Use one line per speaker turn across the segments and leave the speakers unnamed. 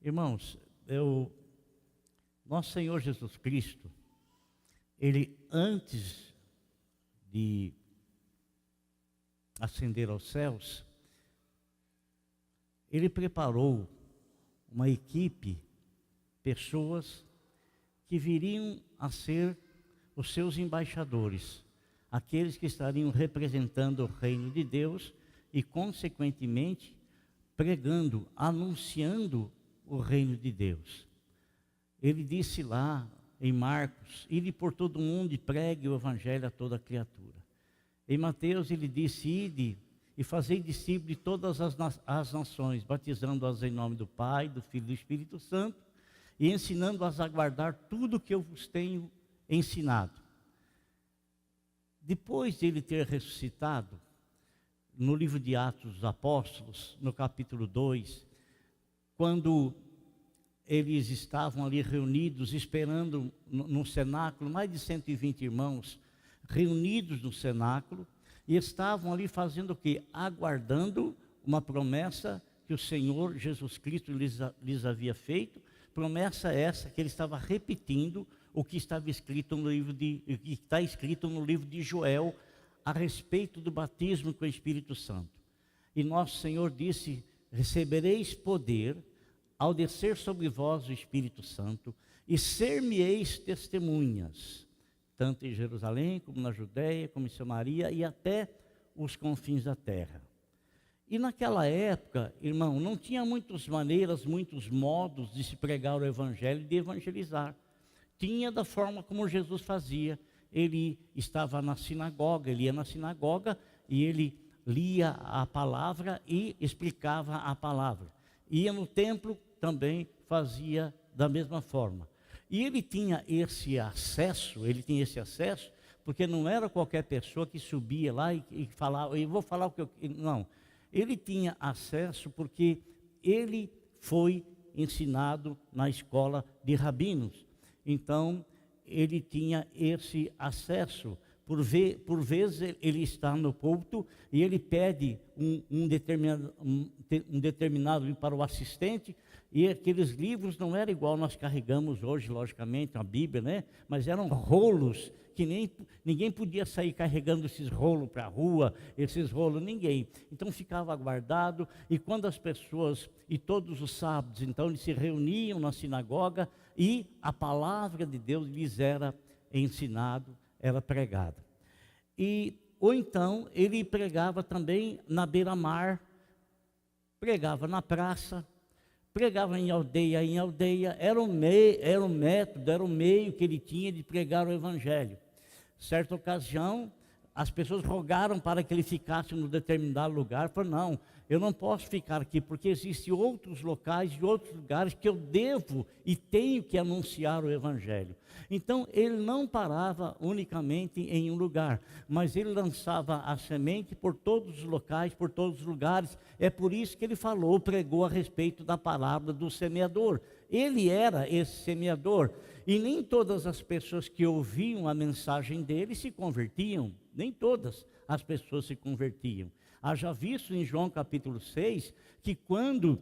Irmãos, nosso Senhor Jesus Cristo, Ele antes de ascender aos céus, Ele preparou uma equipe, pessoas que viriam a ser os seus embaixadores, aqueles que estariam representando o reino de Deus e, consequentemente, pregando, anunciando o reino de Deus. Ele disse lá em Marcos: ide por todo mundo e pregue o evangelho a toda criatura. Em Mateus ele disse: ide e fazei discípulos de todas as nações, batizando-as em nome do Pai, do Filho e do Espírito Santo, e ensinando-as a guardar tudo o que eu vos tenho ensinado. Depois de ele ter ressuscitado, no livro de Atos dos Apóstolos, no capítulo 2, quando eles estavam ali reunidos, esperando no cenáculo, mais de 120 irmãos reunidos no cenáculo, e estavam ali fazendo o quê? Aguardando uma promessa que o Senhor Jesus Cristo lhes havia feito, promessa essa que ele estava repetindo o que estava escrito no livro que está escrito no livro de Joel, a respeito do batismo com o Espírito Santo. E nosso Senhor disse: recebereis poder ao descer sobre vós o Espírito Santo, e ser-me-eis testemunhas, tanto em Jerusalém, como na Judéia, como em Samaria, e até os confins da terra. E naquela época, irmão, não tinha muitas maneiras, muitos modos de se pregar o evangelho e de evangelizar. Tinha da forma como Jesus fazia. Ele estava na sinagoga, ele ia na sinagoga e ele lia a palavra e explicava a palavra. Ia no templo, também fazia da mesma forma. E ele tinha esse acesso, porque não era qualquer pessoa que subia lá e falava: eu vou falar o que eu... Não, ele tinha acesso porque ele foi ensinado na escola de rabinos. Então, ele tinha esse acesso. Por vezes ele está no púlpito e ele pede um determinado livro para o assistente, e aqueles livros não eram igual nós carregamos hoje, logicamente, a Bíblia, né? Mas eram rolos, que ninguém podia sair carregando esses rolos para a rua, ninguém. Então ficava guardado, e quando as pessoas, e todos os sábados, então eles se reuniam na sinagoga e a palavra de Deus lhes era ensinado, era pregada. Ou então ele pregava também na beira-mar, pregava na praça, pregava em aldeia, era o método, era o meio que ele tinha de pregar o evangelho. Certa ocasião, as pessoas rogaram para que ele ficasse num determinado lugar. Falou: não, eu não posso ficar aqui, porque existem outros locais e outros lugares que eu devo e tenho que anunciar o evangelho. Então ele não parava unicamente em um lugar, mas ele lançava a semente por todos os locais, por todos os lugares. É por isso que ele pregou a respeito da palavra do semeador. Ele era esse semeador, e nem todas as pessoas que ouviam a mensagem dele se convertiam, nem todas as pessoas se convertiam. Haja visto em João capítulo 6, que quando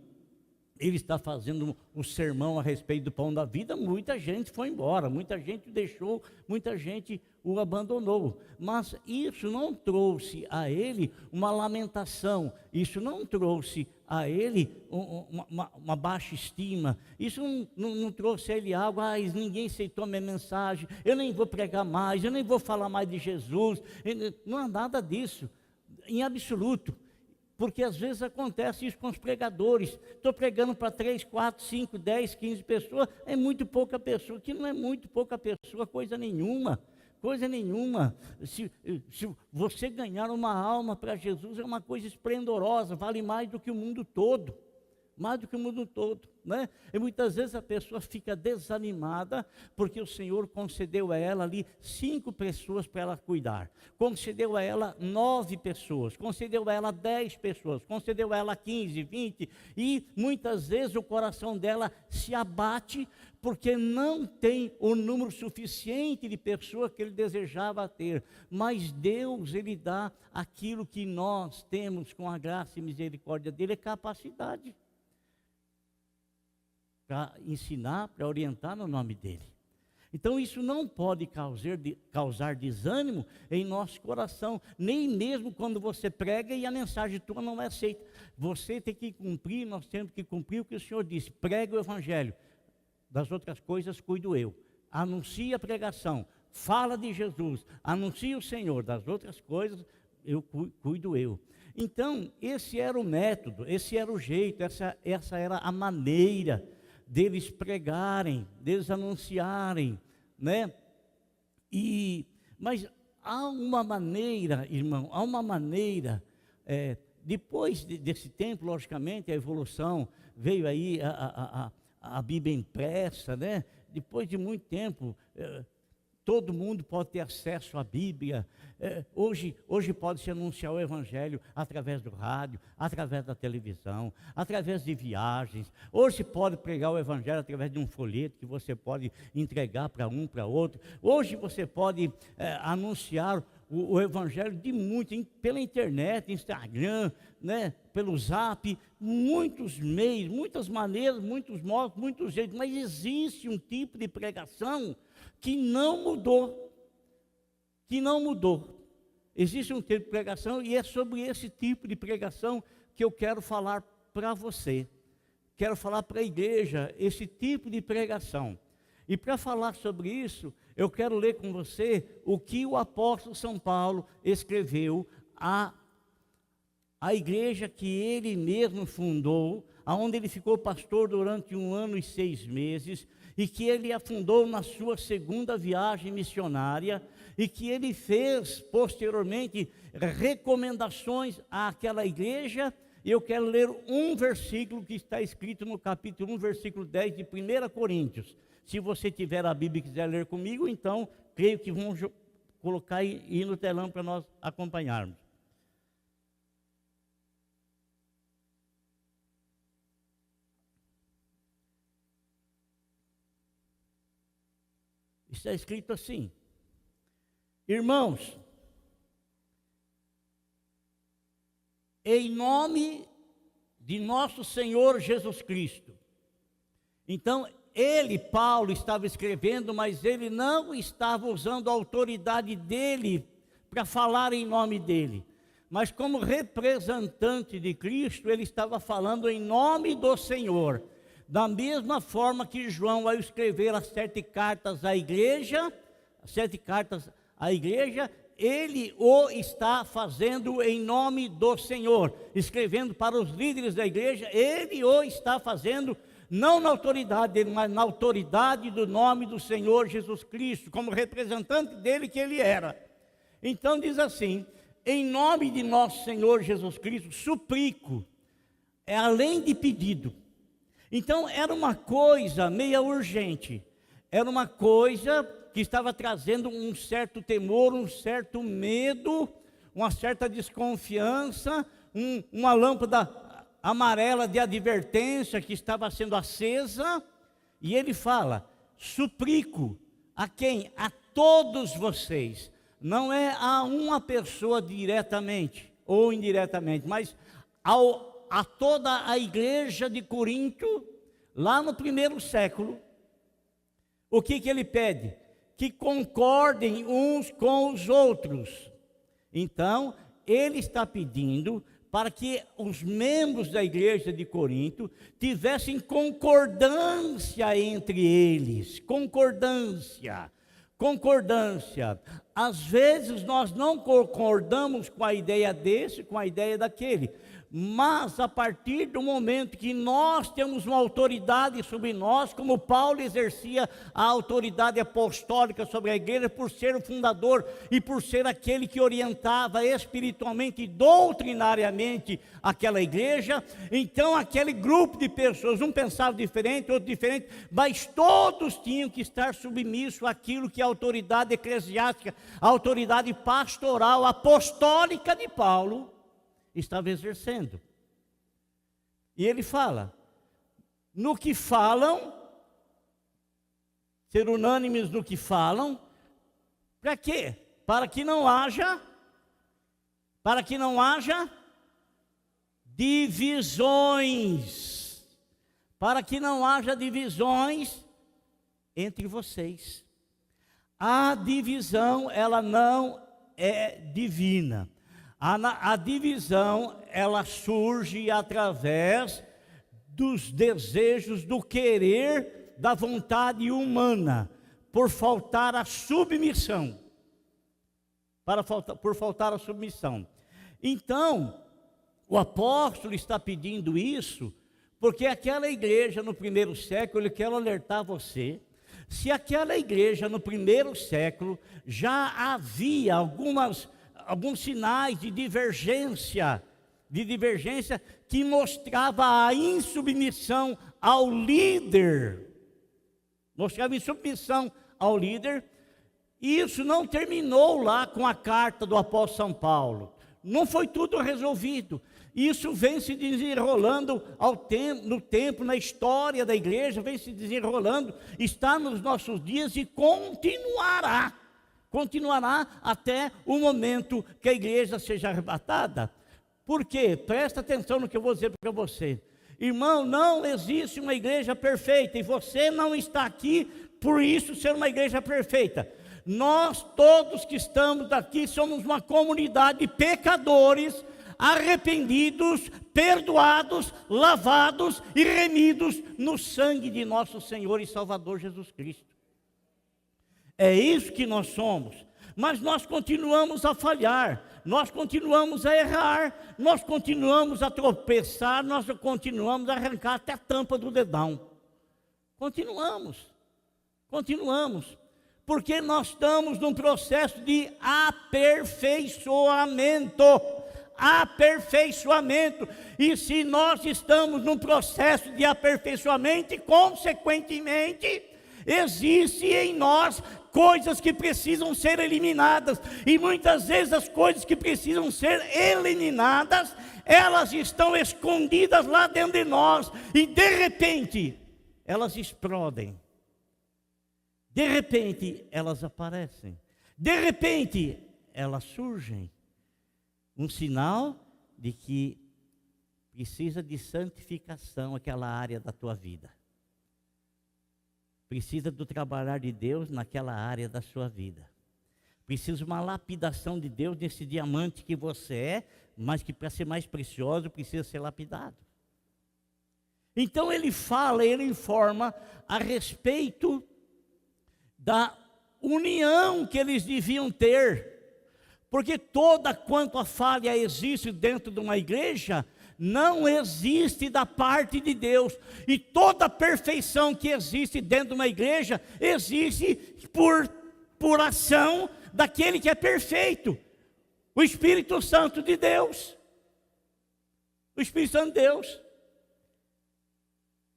ele está fazendo o sermão a respeito do pão da vida, muita gente foi embora, muita gente deixou, muita gente o abandonou. Mas isso não trouxe a ele uma lamentação, isso não trouxe a ele uma baixa estima, isso não trouxe a ele algo: ninguém aceitou a minha mensagem, eu nem vou pregar mais, eu nem vou falar mais de Jesus. Não há nada disso, em absoluto. Porque às vezes acontece isso com os pregadores. Estou pregando para 3, 4, 5, 10, 15 pessoas, é muito pouca pessoa. Que não é muito pouca pessoa, coisa nenhuma. Se você ganhar uma alma para Jesus, é uma coisa esplendorosa, vale mais do que o mundo todo. Né? E muitas vezes a pessoa fica desanimada, porque o Senhor concedeu a ela ali 5 pessoas para ela cuidar, concedeu a ela 9 pessoas, concedeu a ela 10 pessoas, concedeu a ela 15, 20, e muitas vezes o coração dela se abate, porque não tem o número suficiente de pessoas que ele desejava ter. Mas Deus, ele dá aquilo que nós temos com a graça e misericórdia dele, é capacidade. para ensinar, para orientar no nome dele. Então isso não pode causar desânimo em nosso coração, nem mesmo quando você prega e a mensagem tua não é aceita. Você tem que cumprir, nós temos que cumprir o que o Senhor disse: prega o Evangelho, das outras coisas cuido eu. Anuncia a pregação, fala de Jesus, anuncia o Senhor, das outras coisas cuido eu. Então esse era o método, esse era o jeito, essa era a maneira deles pregarem, deles anunciarem, né? Mas há uma maneira, irmão, depois desse tempo, logicamente, a evolução, veio aí a Bíblia impressa, né? Depois de muito tempo, todo mundo pode ter acesso à Bíblia. Hoje pode-se anunciar o Evangelho através do rádio, através da televisão, através de viagens. Hoje se pode pregar o Evangelho através de um folheto que você pode entregar para um, para outro. Hoje você pode anunciar o Evangelho pela internet, Instagram, né, pelo Zap, muitos meios, muitas maneiras, muitos modos, muitos jeitos. Mas existe um tipo de pregação que não mudou. Existe um tipo de pregação, e é sobre esse tipo de pregação que eu quero falar para você. Quero falar para a igreja esse tipo de pregação. E para falar sobre isso, eu quero ler com você o que o apóstolo São Paulo escreveu à igreja que ele mesmo fundou, aonde ele ficou pastor durante 1 ano e 6 meses, e que ele afundou na sua segunda viagem missionária, e que ele fez posteriormente recomendações àquela igreja. E eu quero ler um versículo que está escrito no capítulo 1, versículo 10 de 1 Coríntios. Se você tiver a Bíblia e quiser ler comigo, então creio que vamos colocar aí no telão para nós acompanharmos. Está escrito assim: irmãos, em nome de nosso Senhor Jesus Cristo. Então, Paulo, estava escrevendo, mas ele não estava usando a autoridade dele para falar em nome dele. Mas como representante de Cristo, ele estava falando em nome do Senhor. Da mesma forma que João, ao escrever as 7 cartas à igreja, ele o está fazendo em nome do Senhor, escrevendo para os líderes da igreja. Ele o está fazendo não na autoridade dele, mas na autoridade do nome do Senhor Jesus Cristo, como representante dele que ele era. Então diz assim: em nome de nosso Senhor Jesus Cristo, suplico, é além de pedido. Então era uma coisa meia urgente, era uma coisa que estava trazendo um certo temor, um certo medo, uma certa desconfiança, uma lâmpada amarela de advertência que estava sendo acesa. E ele fala: suplico a quem? A todos vocês. Não é a uma pessoa diretamente ou indiretamente, mas a toda a igreja de Corinto, lá no primeiro século. O que ele pede? Que concordem uns com os outros. Então, ele está pedindo para que os membros da igreja de Corinto tivessem concordância entre eles. Concordância. Às vezes nós não concordamos com a ideia desse, com a ideia daquele. Mas a partir do momento que nós temos uma autoridade sobre nós, como Paulo exercia a autoridade apostólica sobre a igreja, por ser o fundador e por ser aquele que orientava espiritualmente e doutrinariamente aquela igreja, então aquele grupo de pessoas, um pensava diferente, outro diferente, mas todos tinham que estar submissos àquilo que a autoridade eclesiástica, a autoridade pastoral, apostólica de Paulo estava exercendo. E ele fala: no que falam, ser unânimes no que falam. Para quê? Para que não haja divisões. para que não haja divisões entre vocês. A divisão, ela não é divina. A divisão, ela surge através dos desejos, do querer, da vontade humana, por faltar a submissão. Por faltar a submissão. Então, o apóstolo está pedindo isso, porque aquela igreja no primeiro século, ele quer alertar você, se aquela igreja no primeiro século já havia alguns sinais de divergência que mostrava a insubmissão ao líder, e isso não terminou lá com a carta do apóstolo São Paulo, não foi tudo resolvido. Isso vem se desenrolando no tempo, na história da igreja, vem se desenrolando, está nos nossos dias e continuará até o momento que a igreja seja arrebatada. Por quê? Presta atenção no que eu vou dizer para você. Irmão, não existe uma igreja perfeita, e você não está aqui por isso ser uma igreja perfeita. Nós todos que estamos aqui somos uma comunidade de pecadores, arrependidos, perdoados, lavados e remidos no sangue de nosso Senhor e Salvador Jesus Cristo. É isso que nós somos, mas nós continuamos a falhar, nós continuamos a errar, nós continuamos a tropeçar, nós continuamos a arrancar até a tampa do dedão. Continuamos, porque nós estamos num processo de aperfeiçoamento, e se nós estamos num processo de aperfeiçoamento, consequentemente, existe em nós coisas que precisam ser eliminadas, e muitas vezes as coisas que precisam ser eliminadas, elas estão escondidas lá dentro de nós, e de repente, elas explodem, de repente, elas aparecem, de repente, elas surgem, um sinal de que precisa de santificação aquela área da tua vida. Precisa do trabalhar de Deus naquela área da sua vida. Precisa uma lapidação de Deus nesse diamante que você é, mas que para ser mais precioso precisa ser lapidado. Então ele informa a respeito da união que eles deviam ter. Porque toda quanto a falha existe dentro de uma igreja, não existe da parte de Deus. E toda perfeição que existe dentro de uma igreja, existe por ação daquele que é perfeito. O Espírito Santo de Deus. O Espírito Santo de Deus.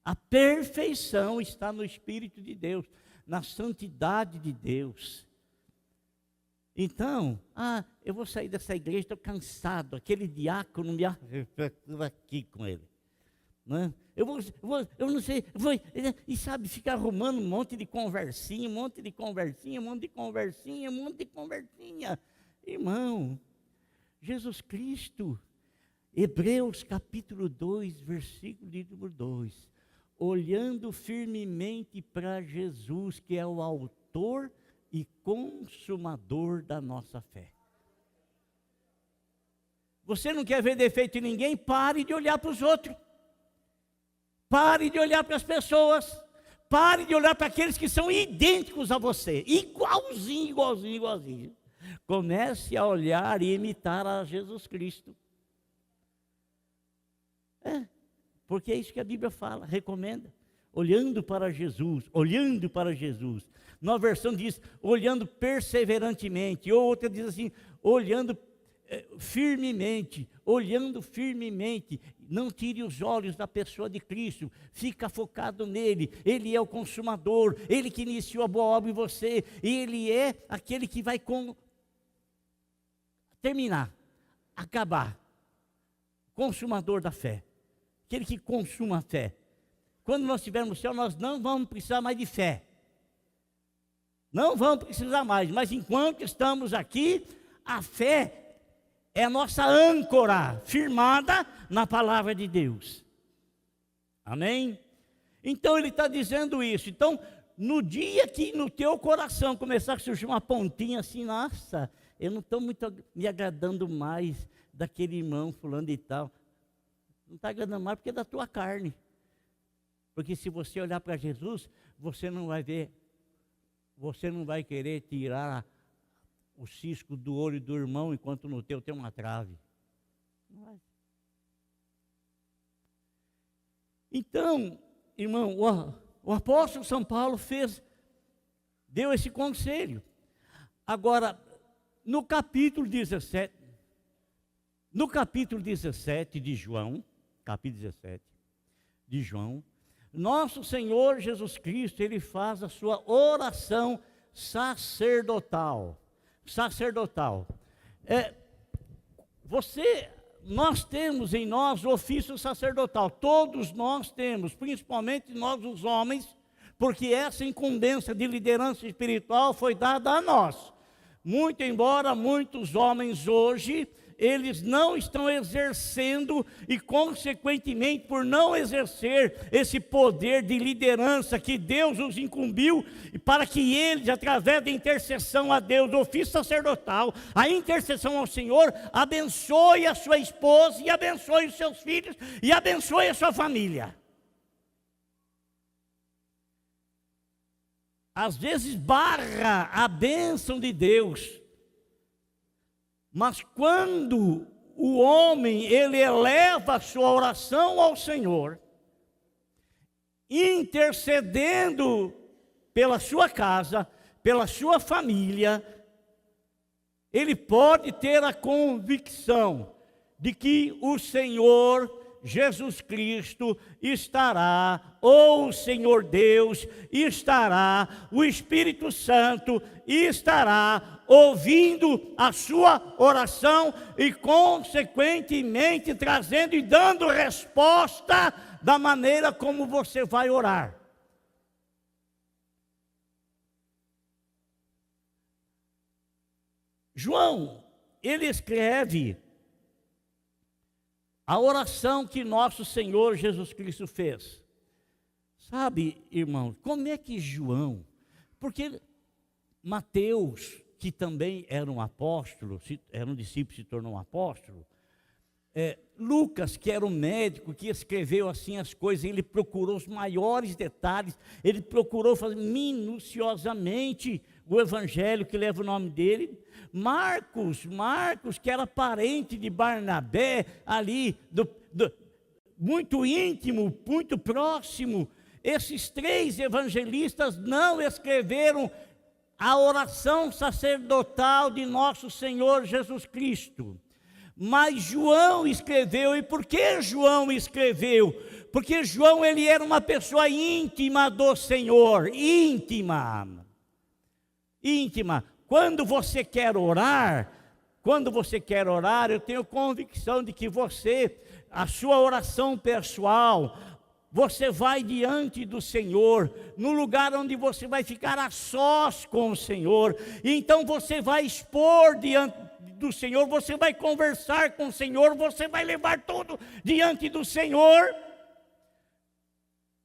A perfeição está no Espírito de Deus, na santidade de Deus. Então, eu vou sair dessa igreja, estou cansado, aquele diácono me arrebentou aqui com ele. Né? Eu não sei, e sabe, fica arrumando um monte de conversinha. Irmão, Jesus Cristo, Hebreus capítulo 2, versículo de número 2, olhando firmemente para Jesus, que é o autor e consumador da nossa fé. Você não quer ver defeito em ninguém? Pare de olhar para os outros. Pare de olhar para as pessoas. Pare de olhar para aqueles que são idênticos a você. Igualzinho. Comece a olhar e imitar a Jesus Cristo. Porque é isso que a Bíblia fala, recomenda. Olhando para Jesus. Numa versão diz, olhando perseverantemente. Outra diz assim, olhando firmemente. Não tire os olhos da pessoa de Cristo. Fica focado nele. Ele é o consumador. Ele que iniciou a boa obra em você. Ele é aquele que vai terminar, acabar. Consumador da fé. Aquele que consuma a fé. Quando nós estivermos no céu, nós não vamos precisar mais de fé. Não vamos precisar mais. Mas enquanto estamos aqui, a fé é a nossa âncora, firmada na palavra de Deus. Amém? Então ele está dizendo isso. Então, no dia que no teu coração começar a surgir uma pontinha assim, nossa, eu não estou muito me agradando mais daquele irmão fulano e tal. Não está agradando mais porque é da tua carne. Porque se você olhar para Jesus, você não vai ver, você não vai querer tirar o cisco do olho do irmão enquanto no teu tem uma trave. Não vai. Então, irmão, o apóstolo São Paulo deu esse conselho. Agora, no capítulo 17 de João, capítulo 17 de João, nosso Senhor Jesus Cristo, ele faz a sua oração sacerdotal. Nós temos em nós o ofício sacerdotal, todos nós temos, principalmente nós os homens, porque essa incumbência de liderança espiritual foi dada a nós. Muito embora muitos homens hoje, eles não estão exercendo e, consequentemente, por não exercer esse poder de liderança que Deus os incumbiu, para que eles, através da intercessão a Deus, do ofício sacerdotal, a intercessão ao Senhor, abençoe a sua esposa e abençoe os seus filhos e abençoe a sua família. Às vezes barra a bênção de Deus. Mas quando o homem, ele eleva a sua oração ao Senhor, intercedendo pela sua casa, pela sua família, ele pode ter a convicção de que o Senhor Jesus Cristo estará, ou o Senhor Deus estará, o Espírito Santo estará ouvindo a sua oração e, consequentemente, trazendo e dando resposta da maneira como você vai orar. João, ele escreve a oração que nosso Senhor Jesus Cristo fez. Sabe, irmãos, como é que João, porque Mateus, que também era um apóstolo, era um discípulo, se tornou um apóstolo, Lucas, que era um médico, que escreveu assim as coisas, ele procurou os maiores detalhes, ele procurou fazer minuciosamente o evangelho que leva o nome dele. Marcos, que era parente de Barnabé, ali, muito íntimo, muito próximo, esses três evangelistas não escreveram a oração sacerdotal de nosso Senhor Jesus Cristo. Mas João escreveu. E por que João escreveu? Porque João, ele era uma pessoa íntima do Senhor, íntima. Quando você quer orar, eu tenho convicção de que a sua oração pessoal, você vai diante do Senhor, no lugar onde você vai ficar a sós com o Senhor, e então você vai expor diante do Senhor, você vai conversar com o Senhor, você vai levar tudo diante do Senhor,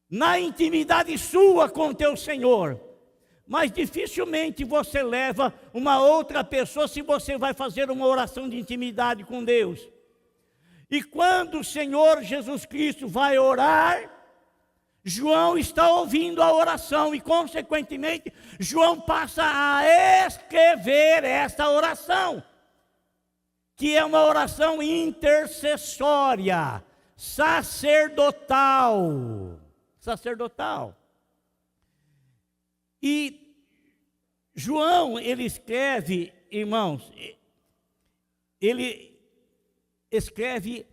na intimidade sua com o teu Senhor. Mas dificilmente você leva uma outra pessoa se você vai fazer uma oração de intimidade com Deus. E quando o Senhor Jesus Cristo vai orar, João está ouvindo a oração e, consequentemente, João passa a escrever essa oração, que é uma oração intercessória, sacerdotal. E João, ele escreve, irmãos, ele escreve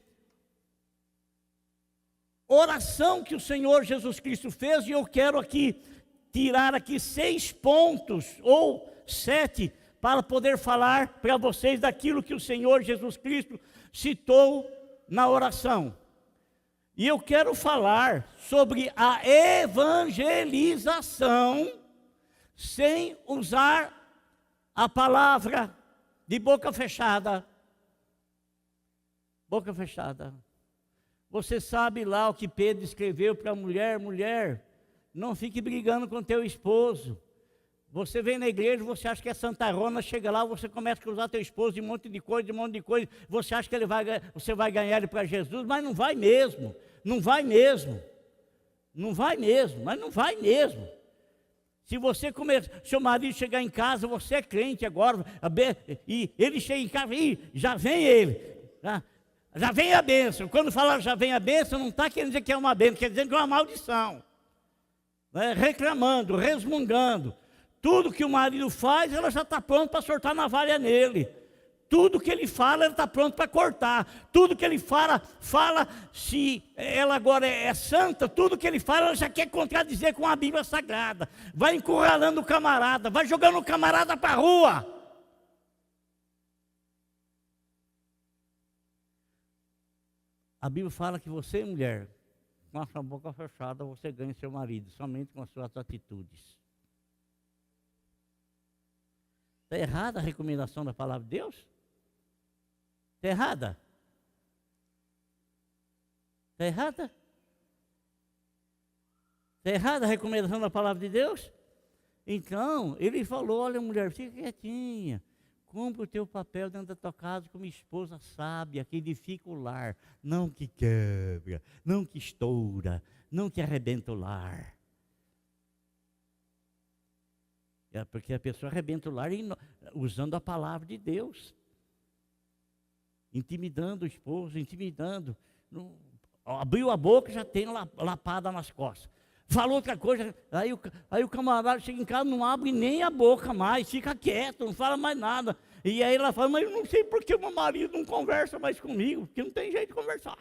oração que o Senhor Jesus Cristo fez, e eu quero aqui tirar aqui 6 pontos ou 7 para poder falar para vocês daquilo que o Senhor Jesus Cristo citou na oração. E eu quero falar sobre a evangelização sem usar a palavra de boca fechada. Você sabe lá o que Pedro escreveu para a mulher: mulher, não fique brigando com teu esposo. Você vem na igreja, você acha que é santarona, chega lá, você começa a cruzar teu esposo de um monte de coisa, você acha que você vai ganhar ele para Jesus, mas não vai mesmo, não vai mesmo, mas não vai mesmo. Se você seu marido chegar em casa, você é crente agora, e ele chega em casa, e já vem ele, já vem a bênção. Quando fala já vem a bênção, não está querendo dizer que é uma bênção, quer dizer que é uma maldição, né? Reclamando, resmungando. Tudo que o marido faz, ela já está pronta para soltar navalha nele. Tudo que ele fala, ela está pronta para cortar. Tudo que ele fala, se ela agora é santa, tudo que ele fala, ela já quer contradizer com a Bíblia Sagrada. Vai encurralando o camarada, vai jogando o camarada para a rua. A Bíblia fala que você, mulher, com a sua boca fechada, você ganha seu marido, somente com as suas atitudes. Está errada a recomendação da palavra de Deus? Está errada? Está errada? Está errada a recomendação da palavra de Deus? Então, ele falou: olha, mulher, fica quietinha, cumpre o teu papel dentro da tua casa como esposa sábia, que edifica o lar, não que quebra, não que estoura, não que arrebenta o lar. Porque a pessoa arrebenta o lar usando a palavra de Deus, intimidando o esposo, abriu a boca, já tem lapada nas costas. Falou outra coisa, aí o camarada chega em casa, não abre nem a boca mais, fica quieto, não fala mais nada. E aí ela fala: mas eu não sei por que meu marido não conversa mais comigo, porque não tem jeito de conversar.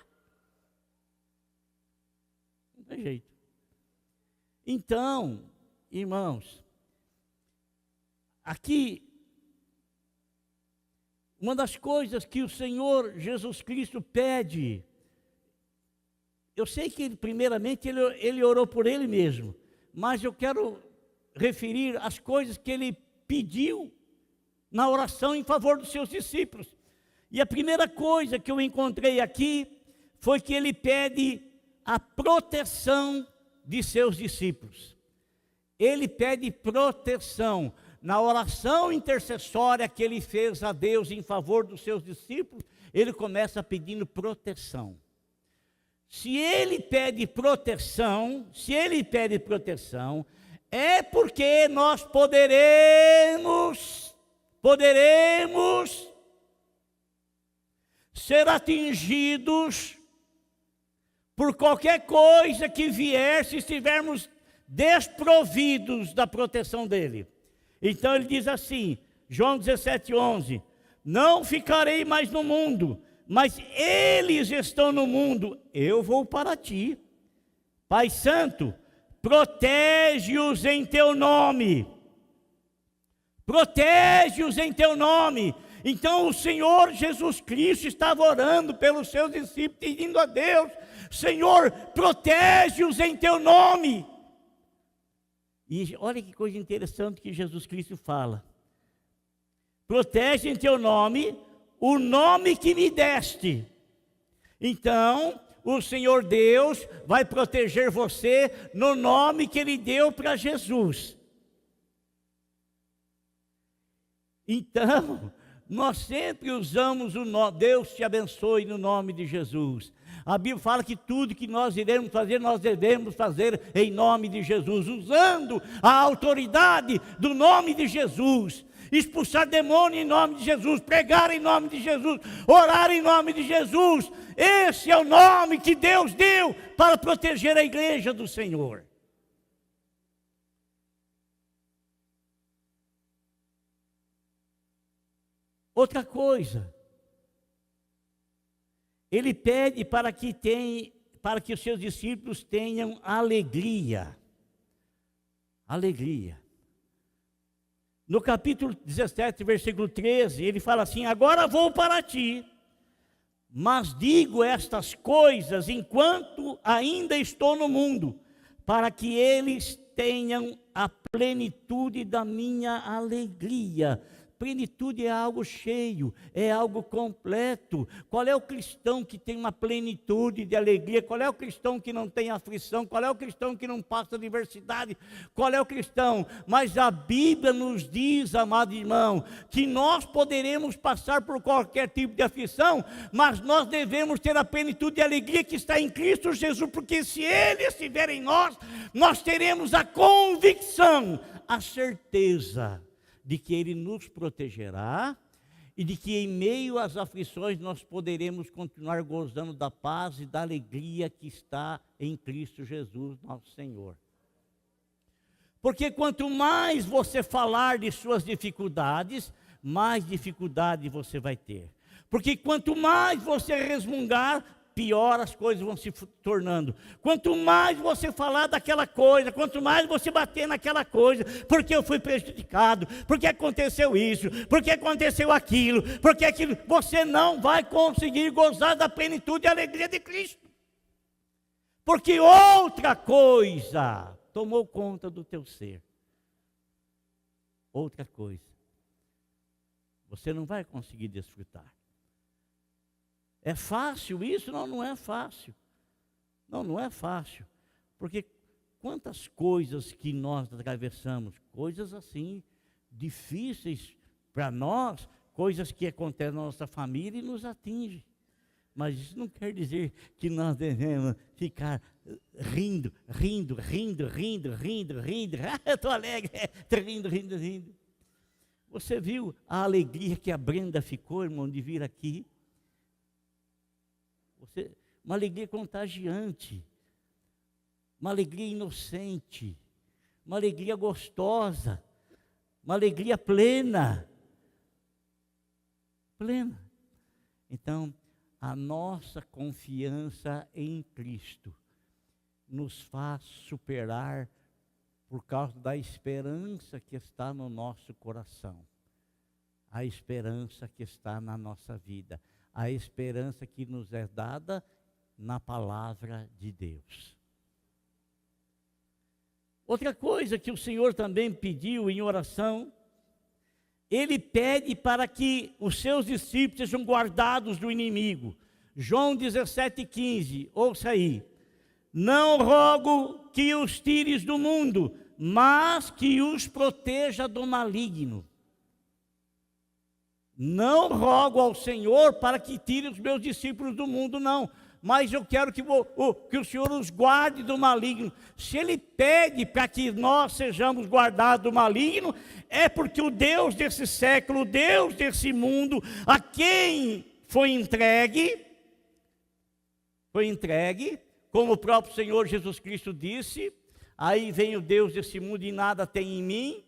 Não tem jeito. Então, irmãos, aqui, uma das coisas que o Senhor Jesus Cristo pede, eu sei que primeiramente ele orou por ele mesmo, mas eu quero referir as coisas que ele pediu na oração em favor dos seus discípulos. E a primeira coisa que eu encontrei aqui foi que ele pede a proteção de seus discípulos. Ele pede proteção. Na oração intercessória que ele fez a Deus em favor dos seus discípulos, ele começa pedindo proteção. Se ele pede proteção, é porque nós poderemos ser atingidos por qualquer coisa que vier, se estivermos desprovidos da proteção dele. Então ele diz assim, João 17:11, não ficarei mais no mundo, mas eles estão no mundo, eu vou para ti. Pai Santo, protege-os em teu nome. Protege-os em teu nome. Então o Senhor Jesus Cristo estava orando pelos seus discípulos, pedindo a Deus: Senhor, protege-os em teu nome. E olha que coisa interessante que Jesus Cristo fala: protege em teu nome, o nome que me deste. Então, o Senhor Deus vai proteger você no nome que Ele deu para Jesus. Então, nós sempre usamos o nome, Deus te abençoe no nome de Jesus. A Bíblia fala que tudo que nós iremos fazer, nós devemos fazer em nome de Jesus, usando a autoridade do nome de Jesus. Expulsar demônio em nome de Jesus, pregar em nome de Jesus, orar em nome de Jesus. Esse é o nome que Deus deu para proteger a igreja do Senhor. Outra coisa, ele pede para que os seus discípulos tenham alegria. Alegria. No capítulo 17, versículo 13, ele fala assim: agora vou para ti, mas digo estas coisas enquanto ainda estou no mundo, para que eles tenham a plenitude da minha alegria. Plenitude é algo cheio, é algo completo. Qual é o cristão que tem uma plenitude de alegria? Qual é o cristão que não tem aflição? Qual é o cristão que não passa adversidade? Qual é o cristão? Mas a Bíblia nos diz, amado irmão, que nós poderemos passar por qualquer tipo de aflição, mas nós devemos ter a plenitude de alegria que está em Cristo Jesus, porque se Ele estiver em nós, nós teremos a convicção, a certeza de que Ele nos protegerá e de que em meio às aflições nós poderemos continuar gozando da paz e da alegria que está em Cristo Jesus, nosso Senhor. Porque quanto mais você falar de suas dificuldades, mais dificuldade você vai ter. Porque quanto mais você resmungar, pior as coisas vão se tornando. Quanto mais você falar daquela coisa, quanto mais você bater naquela coisa, porque eu fui prejudicado, porque aconteceu isso, porque aconteceu aquilo, porque aquilo, você não vai conseguir gozar da plenitude e alegria de Cristo. Porque outra coisa tomou conta do teu ser. Outra coisa. Você não vai conseguir desfrutar. É fácil isso? Não, não é fácil. Não, não é fácil. Porque quantas coisas que nós atravessamos, coisas assim, difíceis para nós, coisas que acontecem na nossa família e nos atingem. Mas isso não quer dizer que nós devemos ficar rindo. Ah, eu estou alegre, estou rindo. Você viu a alegria que a Brenda ficou, irmão, de vir aqui? Uma alegria contagiante, uma alegria inocente, uma alegria gostosa, uma alegria plena. Então, a nossa confiança em Cristo nos faz superar por causa da esperança que está no nosso coração, a esperança que está na nossa vida, a esperança que nos é dada na palavra de Deus. Outra coisa que o Senhor também pediu em oração, Ele pede para que os seus discípulos sejam guardados do inimigo. João 17,15, ouça aí. Não rogo que os tires do mundo, mas que os proteja do maligno. Não rogo ao Senhor para que tire os meus discípulos do mundo, não. Mas eu quero que o Senhor os guarde do maligno. Se Ele pede para que nós sejamos guardados do maligno, é porque o Deus desse século, o Deus desse mundo, a quem foi entregue, como o próprio Senhor Jesus Cristo disse, aí vem o Deus desse mundo e nada tem em mim,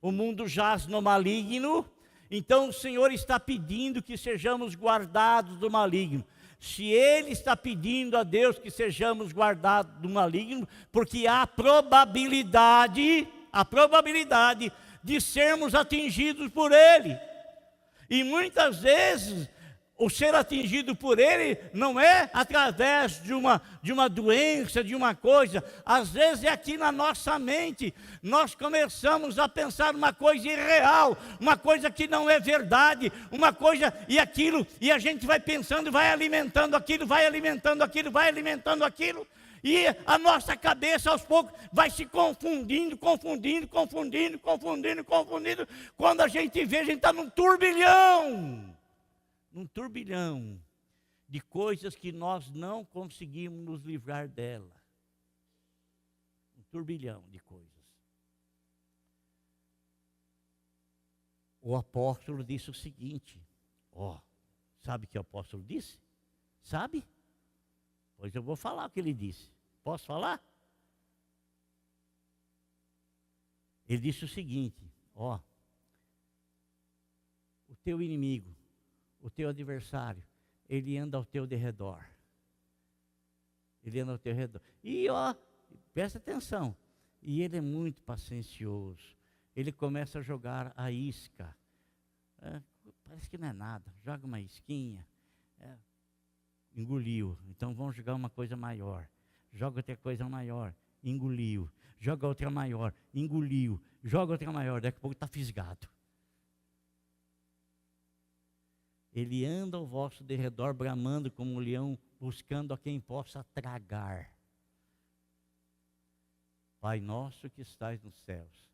o mundo jaz no maligno. Então o Senhor está pedindo que sejamos guardados do maligno. Se Ele está pedindo a Deus que sejamos guardados do maligno, porque há probabilidade de sermos atingidos por Ele. E muitas vezes o ser atingido por Ele não é através de uma doença, de uma coisa. Às vezes é aqui na nossa mente. Nós começamos a pensar uma coisa irreal, uma coisa que não é verdade, uma coisa e aquilo, e a gente vai pensando, vai alimentando aquilo, e a nossa cabeça aos poucos vai se confundindo, quando a gente vê, a gente está num turbilhão de coisas que nós não conseguimos nos livrar dela. Um turbilhão de coisas. O apóstolo disse o seguinte, sabe o que o apóstolo disse? Sabe? Pois eu vou falar o que ele disse. Posso falar? Ele disse o seguinte, o teu inimigo, o teu adversário, ele anda ao teu derredor. E presta atenção, e ele é muito paciencioso. Ele começa a jogar a isca. Parece que não é nada, joga uma isquinha. Engoliu, então vamos jogar uma coisa maior. Joga outra coisa maior, engoliu. Joga outra maior, engoliu. Joga outra maior, daqui a pouco está fisgado. Ele anda ao vosso derredor, bramando como um leão, buscando a quem possa tragar. Pai nosso que estais nos céus,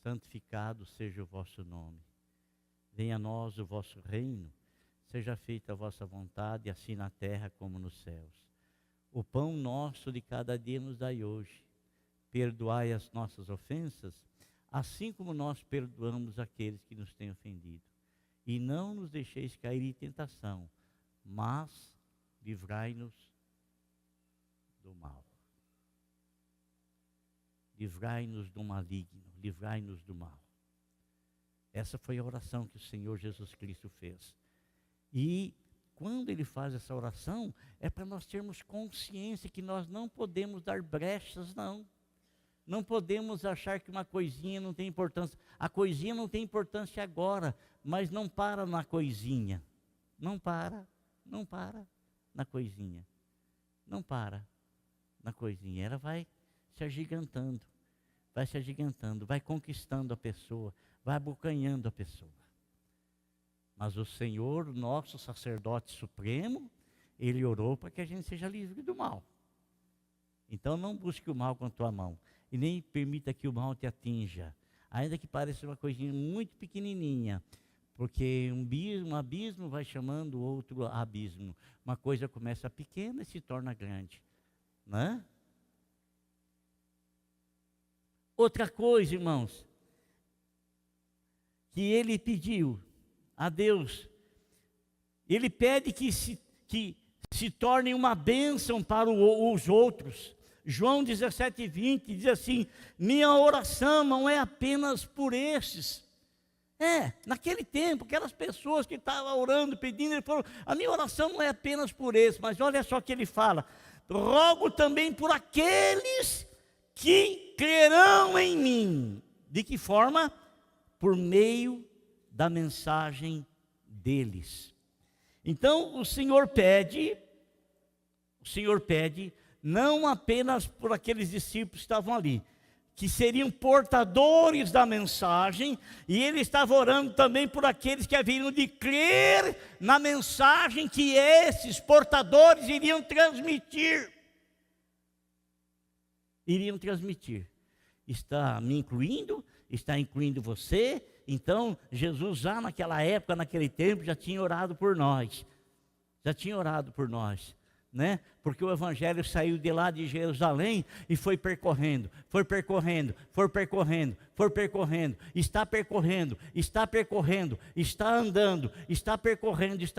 santificado seja o vosso nome. Venha a nós o vosso reino, seja feita a vossa vontade, assim na terra como nos céus. O pão nosso de cada dia nos dai hoje. Perdoai as nossas ofensas, assim como nós perdoamos aqueles que nos têm ofendido. E não nos deixeis cair em tentação, mas livrai-nos do mal. Livrai-nos do maligno, livrai-nos do mal. Essa foi a oração que o Senhor Jesus Cristo fez. E quando ele faz essa oração, é para nós termos consciência que nós não podemos dar brechas, não. Não podemos achar que uma coisinha não tem importância. A coisinha não tem importância agora, mas não para na coisinha. Não para na coisinha. Não para na coisinha. Ela vai se agigantando, vai conquistando a pessoa, vai abocanhando a pessoa. Mas o Senhor, nosso sacerdote supremo, ele orou para que a gente seja livre do mal. Então não busque o mal com a tua mão, e nem permita que o mal te atinja, ainda que pareça uma coisinha muito pequenininha, porque um abismo vai chamando outro abismo. Uma coisa começa pequena e se torna grande, né? Outra coisa, irmãos, que ele pediu a Deus, ele pede que se torne uma bênção para os outros. João 17:20 diz assim: minha oração não é apenas por estes. Naquele tempo, aquelas pessoas que estavam orando, pedindo, ele falou: a minha oração não é apenas por esses, mas olha só o que ele fala: rogo também por aqueles que crerão em mim. De que forma? Por meio da mensagem deles. Então o Senhor pede não apenas por aqueles discípulos que estavam ali, que seriam portadores da mensagem, e ele estava orando também por aqueles que haveriam de crer na mensagem que esses portadores iriam transmitir. Está me incluindo? Está incluindo você? Então, Jesus já naquela época, naquele tempo, já tinha orado por nós. Né? Porque o Evangelho saiu de lá de Jerusalém e foi percorrendo, está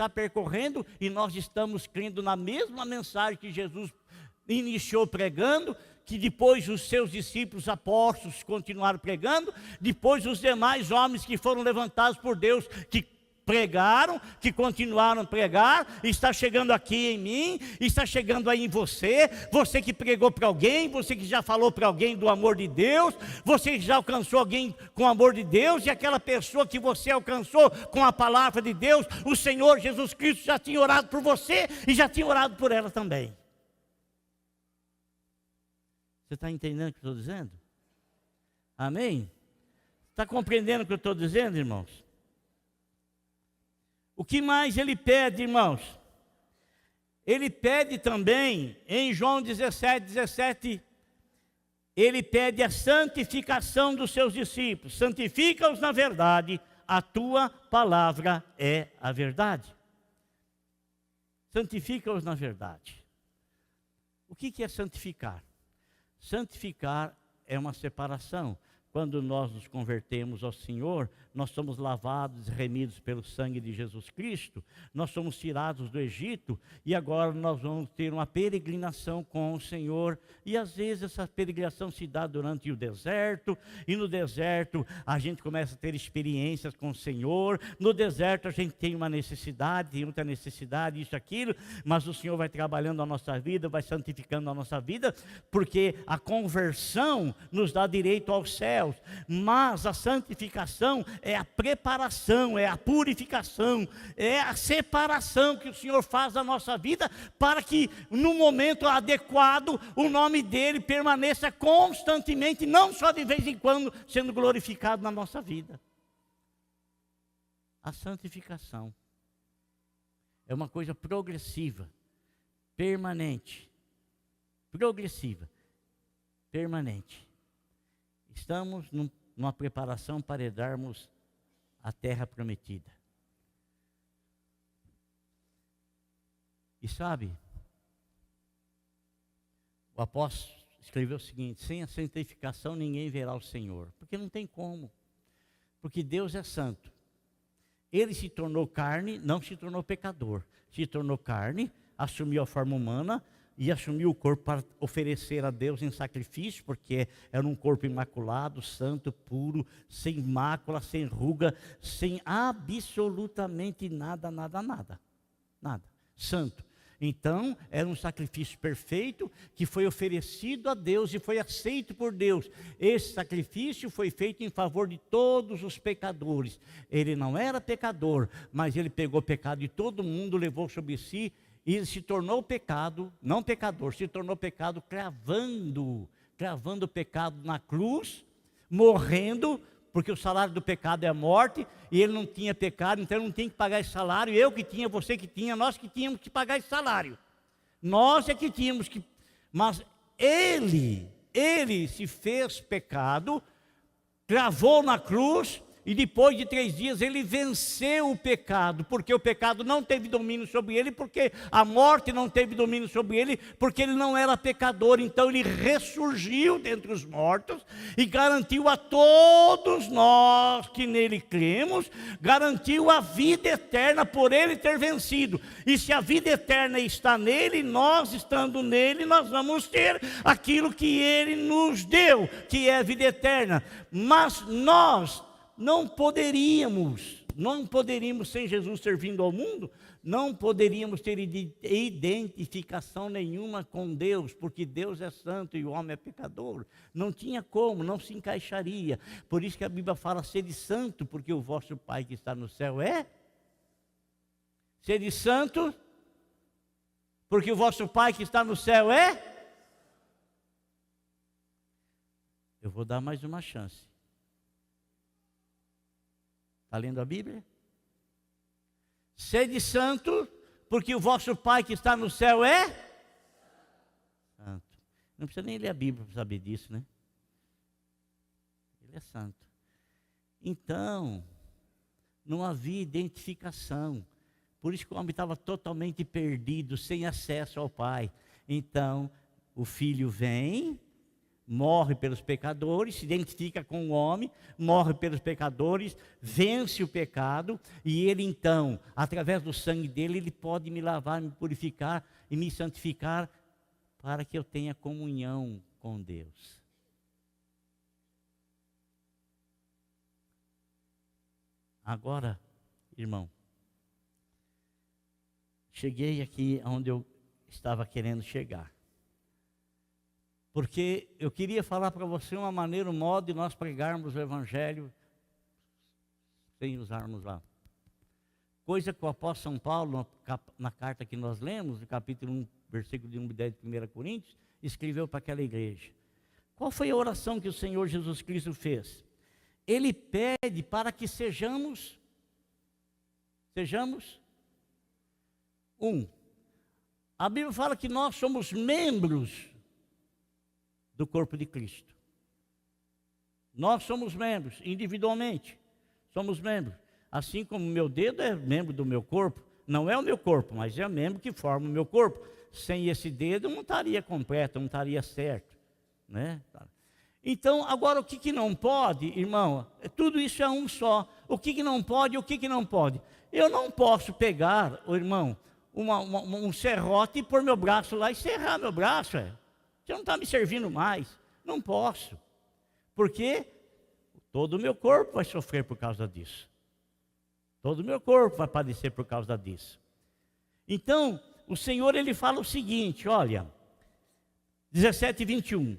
percorrendo, e nós estamos crendo na mesma mensagem que Jesus iniciou pregando, que depois os seus discípulos apóstolos continuaram pregando, depois os demais homens que foram levantados por Deus, que pregaram, que continuaram a pregar, está chegando aqui em mim, está chegando aí em você, você que pregou para alguém, você que já falou para alguém do amor de Deus, você que já alcançou alguém com o amor de Deus, e aquela pessoa que você alcançou com a palavra de Deus, o Senhor Jesus Cristo já tinha orado por você e já tinha orado por ela também. Você está entendendo o que eu estou dizendo? Amém? Está compreendendo o que eu estou dizendo, irmãos? O que mais ele pede, irmãos? Ele pede também, em João 17, ele pede a santificação dos seus discípulos. Santifica-os na verdade, a tua palavra é a verdade. Santifica-os na verdade. O que é santificar? Santificar é uma separação. Quando nós nos convertemos ao Senhor, nós somos lavados e remidos pelo sangue de Jesus Cristo, nós somos tirados do Egito, e agora nós vamos ter uma peregrinação com o Senhor, e às vezes essa peregrinação se dá durante o deserto, e no deserto a gente começa a ter experiências com o Senhor, no deserto a gente tem uma necessidade, tem outra necessidade, isso, aquilo, mas o Senhor vai trabalhando a nossa vida, vai santificando a nossa vida, porque a conversão nos dá direito ao céu. Mas a santificação é a preparação, é a purificação, é a separação que o Senhor faz da nossa vida, para que no momento adequado o nome dele permaneça constantemente, não só de vez em quando, sendo glorificado na nossa vida. A santificação. É uma coisa progressiva, permanente. Progressiva, permanente. Estamos numa preparação para herdarmos a terra prometida. E sabe, o apóstolo escreveu o seguinte: sem a santificação ninguém verá o Senhor. Porque não tem como. Porque Deus é santo. Ele se tornou carne, não se tornou pecador. Se tornou carne, assumiu a forma humana e assumiu o corpo para oferecer a Deus em sacrifício, porque era um corpo imaculado, santo, puro, sem mácula, sem ruga, sem absolutamente nada. Santo. Então, era um sacrifício perfeito que foi oferecido a Deus e foi aceito por Deus. Esse sacrifício foi feito em favor de todos os pecadores. Ele não era pecador, mas ele pegou o pecado de todo mundo, levou sobre si e ele se tornou pecado, não pecador, se tornou pecado cravando o pecado na cruz, morrendo, porque o salário do pecado é a morte, e ele não tinha pecado, então ele não tinha que pagar esse salário. Eu que tinha, você que tinha, nós que tínhamos que pagar esse salário. Nós é que tínhamos que... Mas ele se fez pecado, cravou na cruz, e depois de 3 dias ele venceu o pecado, porque o pecado não teve domínio sobre ele, porque a morte não teve domínio sobre ele, porque ele não era pecador. Então ele ressurgiu dentre os mortos e garantiu a todos nós que nele cremos, garantiu a vida eterna por ele ter vencido. E se a vida eterna está nele, nós estando nele, nós vamos ter aquilo que ele nos deu, que é a vida eterna. Mas nós não poderíamos sem Jesus ter vindo ao mundo, não poderíamos ter identificação nenhuma com Deus, porque Deus é santo e o homem é pecador. Não tinha como, não se encaixaria. Por isso que a Bíblia fala: sede santo, porque o vosso Pai que está no céu é. Sede santo, porque o vosso Pai que está no céu é. Eu vou dar mais uma chance. Está lendo a Bíblia? Sede santo, porque o vosso Pai que está no céu é santo. Não precisa nem ler a Bíblia para saber disso, né? Ele é santo. Então, não havia identificação. Por isso que o homem estava totalmente perdido, sem acesso ao Pai. Então, o Filho vem, morre pelos pecadores, se identifica com o homem, morre pelos pecadores, vence o pecado, e ele então, através do sangue dele, ele pode me lavar, me purificar e me santificar, para que eu tenha comunhão com Deus. Agora, irmão, cheguei aqui onde eu estava querendo chegar. Porque eu queria falar para você uma maneira, um modo de nós pregarmos o Evangelho sem usarmos lá. Coisa que o apóstolo São Paulo, na carta que nós lemos, no capítulo 1, versículo de 1 e 10 de 1 Coríntios, escreveu para aquela igreja. Qual foi a oração que o Senhor Jesus Cristo fez? Ele pede para que sejamos um. A Bíblia fala que nós somos membros do corpo de Cristo. Nós somos membros, individualmente, somos membros. Assim como o meu dedo é membro do meu corpo, não é o meu corpo, mas é o membro que forma o meu corpo. Sem esse dedo não estaria completo, não estaria certo, né? Então, agora o que não pode, irmão, tudo isso é um só. O que não pode, o que não pode? Eu não posso pegar, irmão, um serrote e pôr meu braço lá e serrar meu braço, Você não está me servindo mais. Não posso. Porque todo o meu corpo vai sofrer por causa disso. Todo o meu corpo vai padecer por causa disso. Então, o Senhor, Ele fala o seguinte, olha, 17 e 21.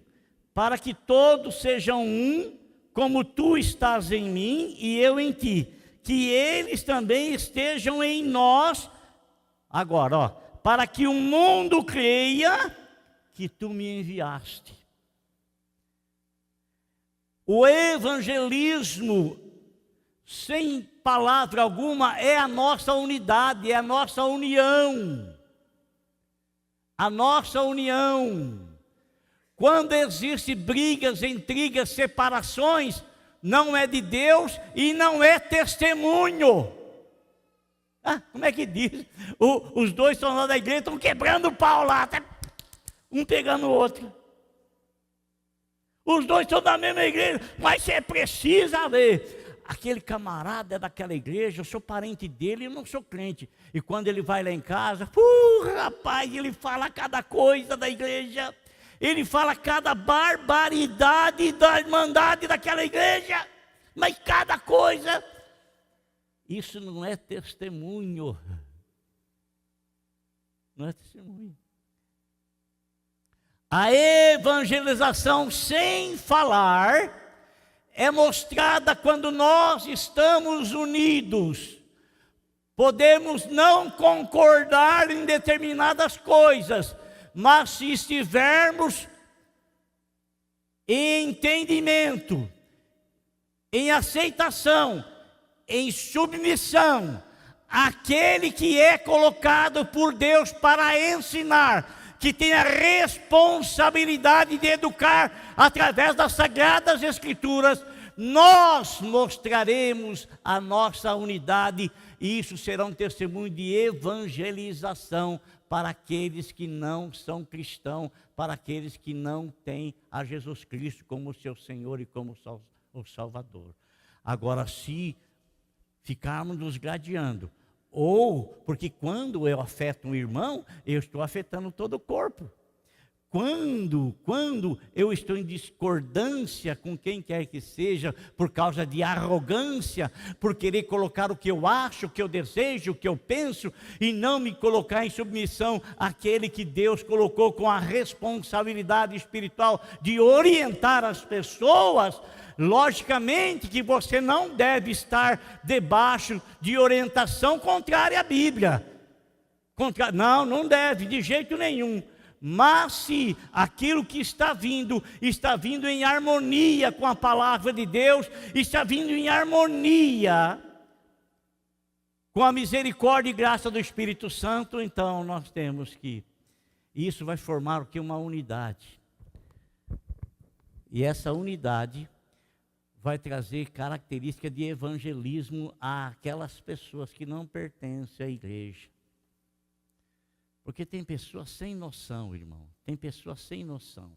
Para que todos sejam um, como tu estás em mim e eu em ti. Que eles também estejam em nós. Agora, para que o mundo creia que tu me enviaste. O evangelismo sem palavra alguma, é a nossa unidade, é a nossa união. A nossa união. Quando existem brigas, intrigas, separações, não é de Deus e não é testemunho. Como é que diz? Os dois estão lá da igreja, estão quebrando o pau lá, um pegando o outro. Os dois estão da mesma igreja, mas você precisa ver. Aquele camarada é daquela igreja, eu sou parente dele, eu não sou crente. E quando ele vai lá em casa, rapaz, ele fala cada coisa da igreja. Ele fala cada barbaridade da irmandade daquela igreja. Mas cada coisa. Isso não é testemunho. Não é testemunho. A evangelização sem falar é mostrada quando nós estamos unidos. Podemos não concordar em determinadas coisas, mas se estivermos em entendimento, em aceitação, em submissão, àquele que é colocado por Deus para ensinar, que tem a responsabilidade de educar através das Sagradas Escrituras, nós mostraremos a nossa unidade e isso será um testemunho de evangelização para aqueles que não são cristãos, para aqueles que não têm a Jesus Cristo como seu Senhor e como o Salvador. Agora, se ficarmos nos gladiando, ou porque quando eu afeto um irmão, eu estou afetando todo o corpo. Quando eu estou em discordância com quem quer que seja, por causa de arrogância, por querer colocar o que eu acho, o que eu desejo, o que eu penso, e não me colocar em submissão àquele que Deus colocou com a responsabilidade espiritual de orientar as pessoas, logicamente que você não deve estar debaixo de orientação contrária à Bíblia. Não deve, de jeito nenhum. Mas se aquilo que está vindo em harmonia com a palavra de Deus, está vindo em harmonia com a misericórdia e graça do Espírito Santo, então nós temos que, isso vai formar o que? Uma unidade. E essa unidade vai trazer característica de evangelismo àquelas pessoas que não pertencem à igreja. Porque tem pessoas sem noção, irmão. Tem pessoas sem noção.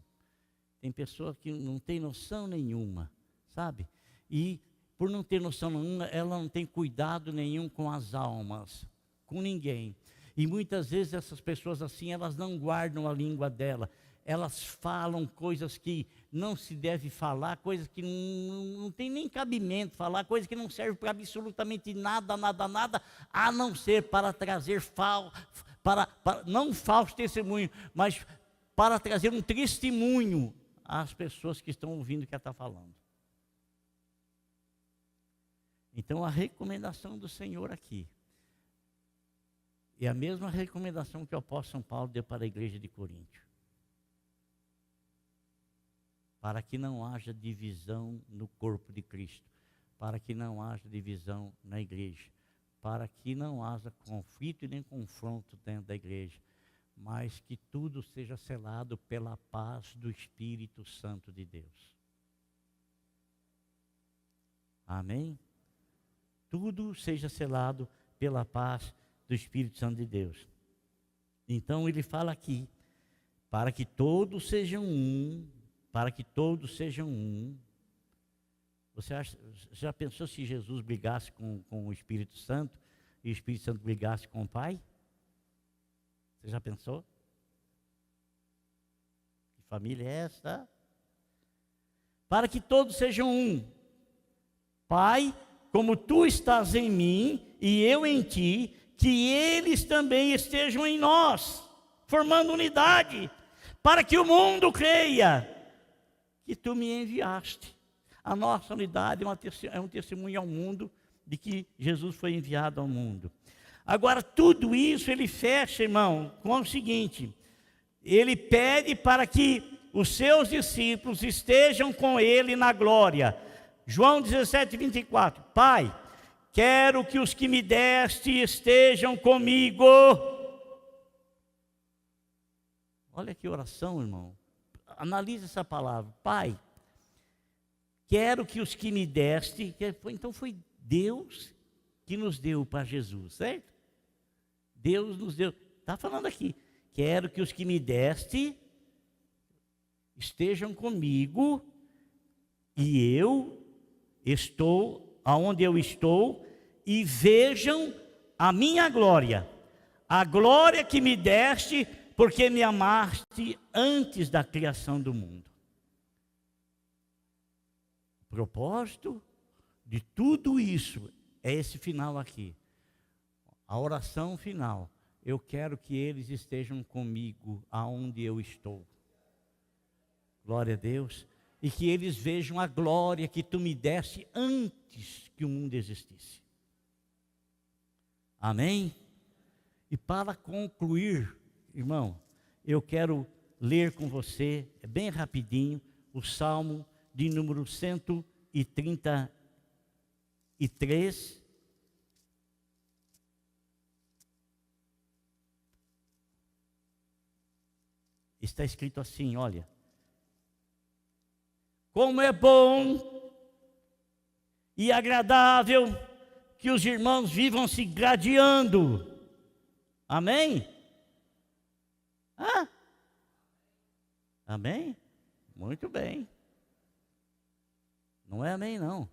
Tem pessoa que não tem noção nenhuma, sabe? E por não ter noção nenhuma, ela não tem cuidado nenhum com as almas, com ninguém. E muitas vezes essas pessoas assim, elas não guardam a língua dela. Elas falam coisas que não se deve falar, coisas que não tem nem cabimento falar, coisas que não servem para absolutamente nada, a não ser para trazer não falso testemunho, mas para trazer um testemunho às pessoas que estão ouvindo o que ela está falando. Então a recomendação do Senhor aqui é a mesma recomendação que o apóstolo São Paulo deu para a igreja de Coríntio. Para que não haja divisão no corpo de Cristo, para que não haja divisão na igreja, para que não haja conflito e nem confronto dentro da igreja, mas que tudo seja selado pela paz do Espírito Santo de Deus. Amém? Tudo seja selado pela paz do Espírito Santo de Deus. Então ele fala aqui, para que todos sejam um, para que todos sejam um. Você já pensou se Jesus brigasse com o Espírito Santo e o Espírito Santo brigasse com o Pai? Você já pensou? Que família é essa? Para que todos sejam um. Pai, como tu estás em mim e eu em ti, que eles também estejam em nós, formando unidade, para que o mundo creia que tu me enviaste. A nossa unidade é um testemunho ao mundo de que Jesus foi enviado ao mundo. Agora, tudo isso ele fecha, irmão, com o seguinte: ele pede para que os seus discípulos estejam com ele na glória. João 17, 24. Pai, quero que os que me deste estejam comigo. Olha que oração, irmão. Analise essa palavra. Pai, quero que os que me deste, então foi Deus que nos deu para Jesus, certo? Deus nos deu, está falando aqui, quero que os que me deste estejam comigo, e eu estou aonde eu estou, e vejam a minha glória, a glória que me deste, porque me amaste antes da criação do mundo. O propósito de tudo isso é esse final aqui. A oração final. Eu quero que eles estejam comigo aonde eu estou. Glória a Deus. E que eles vejam a glória que tu me deste antes que o mundo existisse. Amém? E para concluir, irmão, eu quero ler com você, bem rapidinho, o Salmo de número 133. Está escrito assim, olha. Como é bom e agradável que os irmãos vivam se gladiando. Amém? Amém? Muito bem. Não é amém, não.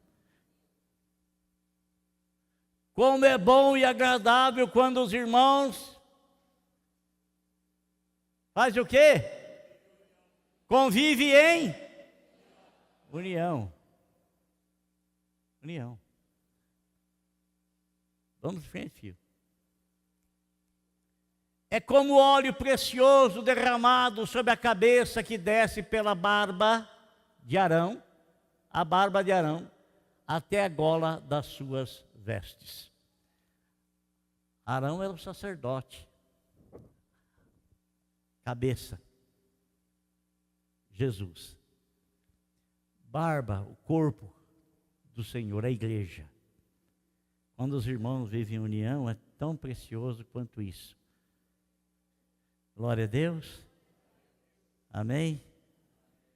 Como é bom e agradável quando os irmãos fazem o quê? Convive em união. União. Vamos em frente, filho. É como óleo precioso derramado sobre a cabeça que desce pela barba de Arão, a barba de Arão, até a gola das suas vestes. Arão era o sacerdote. Cabeça. Jesus. Barba, o corpo do Senhor, a igreja. Quando os irmãos vivem em união, é tão precioso quanto isso. Glória a Deus. Amém.